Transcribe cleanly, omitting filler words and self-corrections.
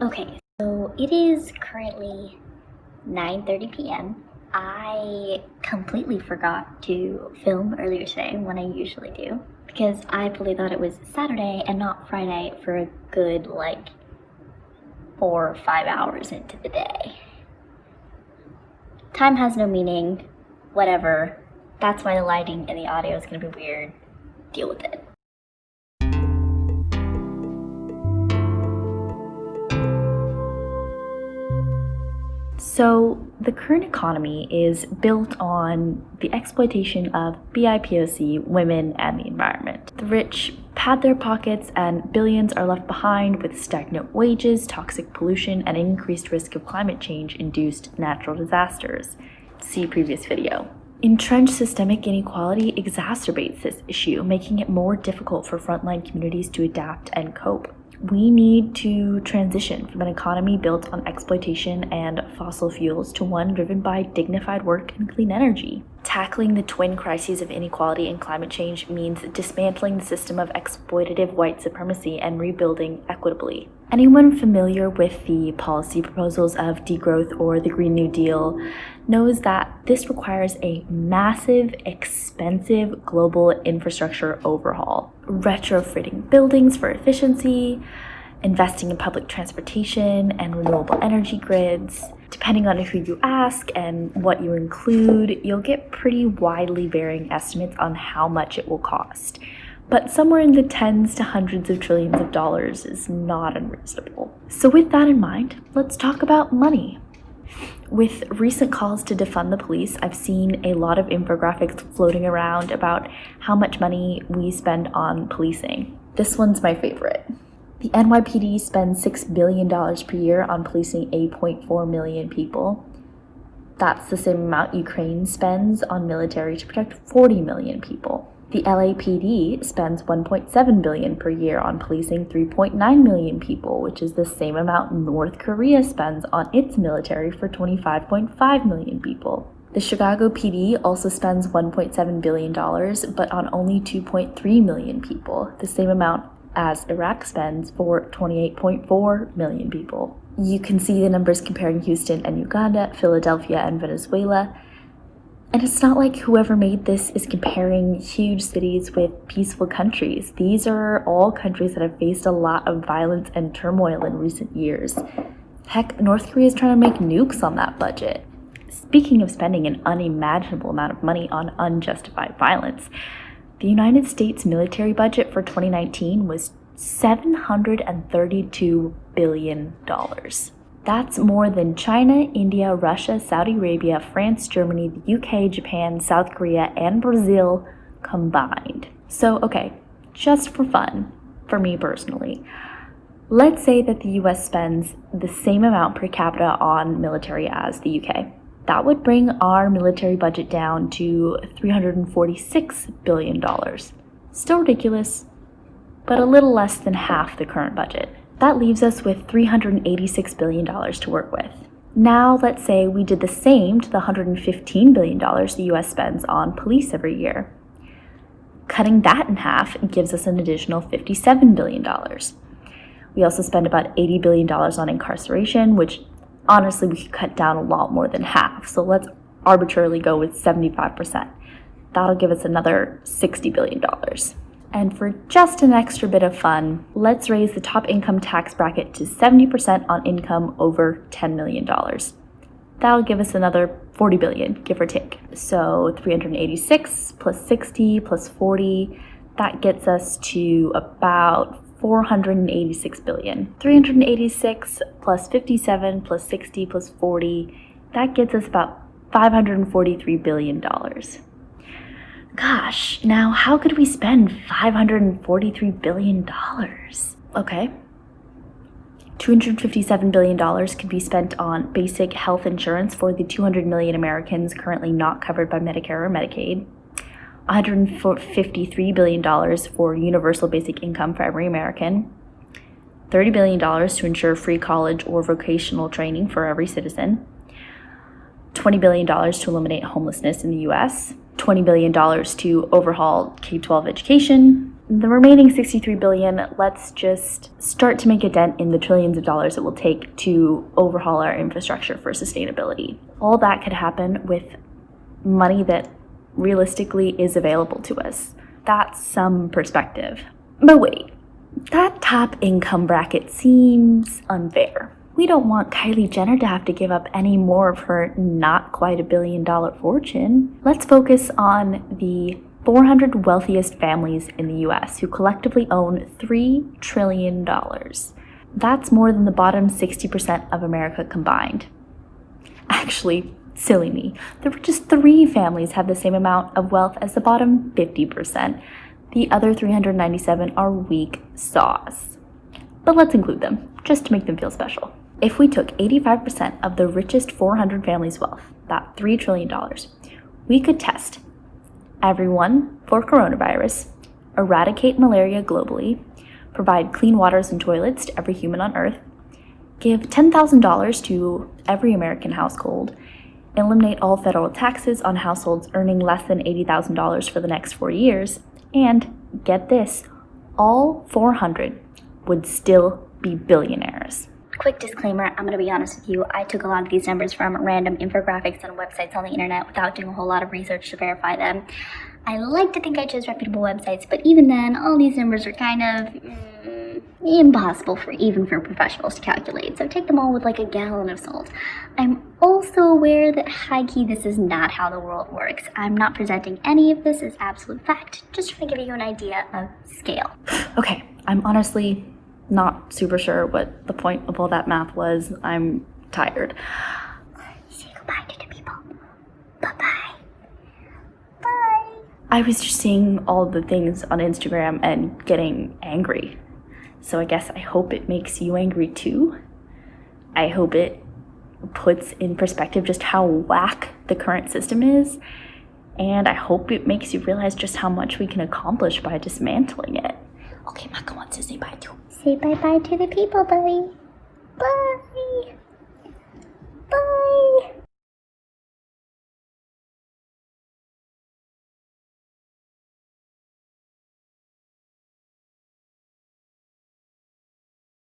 Okay, so it is currently 9:30 p.m. I completely forgot to film earlier today when I usually do because I fully thought it was Saturday and not Friday for a good 4 or 5 hours into the day. Time has no meaning, whatever. That's why the lighting and the audio is going to be weird. Deal with it. So, the current economy is built on the exploitation of BIPOC, women, and the environment. The rich pad their pockets, and billions are left behind with stagnant wages, toxic pollution, and increased risk of climate change-induced natural disasters. See previous video. Entrenched systemic inequality exacerbates this issue, making it more difficult for frontline communities to adapt and cope. We need to transition from an economy built on exploitation and fossil fuels to one driven by dignified work and clean energy. Tackling the twin crises of inequality and climate change means dismantling the system of exploitative white supremacy and rebuilding equitably. Anyone familiar with the policy proposals of degrowth or the Green New Deal knows that this requires a massive, expensive global infrastructure overhaul. Retrofitting buildings for efficiency, investing in public transportation and renewable energy grids. Depending on who you ask and what you include, you'll get pretty widely varying estimates on how much it will cost. But somewhere in the tens to hundreds of trillions of dollars is not unreasonable. So with that in mind, let's talk about money. With recent calls to defund the police, I've seen a lot of infographics floating around about how much money we spend on policing. This one's my favorite. The NYPD spends $6 billion per year on policing 8.4 million people. That's the same amount Ukraine spends on military to protect 40 million people. The LAPD spends $1.7 billion per year on policing 3.9 million people, which is the same amount North Korea spends on its military for 25.5 million people. The Chicago PD also spends $1.7 billion, but on only 2.3 million people, the same amount as Iraq spends for 28.4 million people. You can see the numbers comparing Houston and Uganda, Philadelphia and Venezuela. And it's not like whoever made this is comparing huge cities with peaceful countries. These are all countries that have faced a lot of violence and turmoil in recent years. Heck, North Korea is trying to make nukes on that budget. Speaking of spending an unimaginable amount of money on unjustified violence, the United States military budget for 2019 was $732 billion. That's more than China, India, Russia, Saudi Arabia, France, Germany, the UK, Japan, South Korea, and Brazil combined. So, okay, just for fun, for me personally, let's say that the US spends the same amount per capita on military as the UK. That would bring our military budget down to $346 billion. Still ridiculous, but a little less than half the current budget. That leaves us with $386 billion to work with. Now let's say we did the same to the $115 billion the US spends on police every year. Cutting that in half gives us an additional $57 billion. We also spend about $80 billion on incarceration, which honestly we could cut down a lot more than half. So let's arbitrarily go with 75%. That'll give us another $60 billion. And for just an extra bit of fun, let's raise the top income tax bracket to 70% on income over $10 million. That'll give us another $40 billion, give or take. So 386 plus 60 plus 40, that gets us to about $486 billion. 386 plus 57 plus 60 plus 40, that gets us about $543 billion. Gosh, now how could we spend $543 billion? Okay. $257 billion could be spent on basic health insurance for the 200 million Americans currently not covered by Medicare or Medicaid. $153 billion for universal basic income for every American. $30 billion to ensure free college or vocational training for every citizen. $20 billion to eliminate homelessness in the U.S., $20 billion to overhaul K-12 education, The remaining $63 billion, let's just start to make a dent in the trillions of dollars it will take to overhaul our infrastructure for sustainability. All that could happen with money that realistically is available to us. That's some perspective. But wait, that top income bracket seems unfair. We don't want Kylie Jenner to have to give up any more of her not quite $1 billion fortune. Let's focus on the 400 wealthiest families in the US who collectively own $3 trillion. That's more than the bottom 60% of America combined. Actually, silly me. The richest 3 families have the same amount of wealth as the bottom 50%. The other 397 are weak sauce. But let's include them, just to make them feel special. If we took 85% of the richest 400 families' wealth, that $3 trillion, we could test everyone for coronavirus, eradicate malaria globally, provide clean waters and toilets to every human on Earth, give $10,000 to every American household, eliminate all federal taxes on households earning less than $80,000 for the next 4 years, and get this, all 400 would still be billionaires. Quick disclaimer, I'm going to be honest with you, I took a lot of these numbers from random infographics on websites on the internet without doing a whole lot of research to verify them. I like to think I chose reputable websites, but even then, all these numbers are kind of impossible for professionals to calculate, so take them all with like a gallon of salt. I'm also aware that high-key this is not how the world works. I'm not presenting any of this as absolute fact, just trying to give you an idea of scale. Okay, I'm honestly not super sure what the point of all that math was. I'm tired. Say goodbye to the people. Bye-bye. Bye. I was just seeing all the things on Instagram and getting angry. So I guess I hope it makes you angry too. I hope it puts in perspective just how whack the current system is. And I hope it makes you realize just how much we can accomplish by dismantling it. Okay, Maka wants to say bye too. Say bye-bye to the people, buddy. Bye.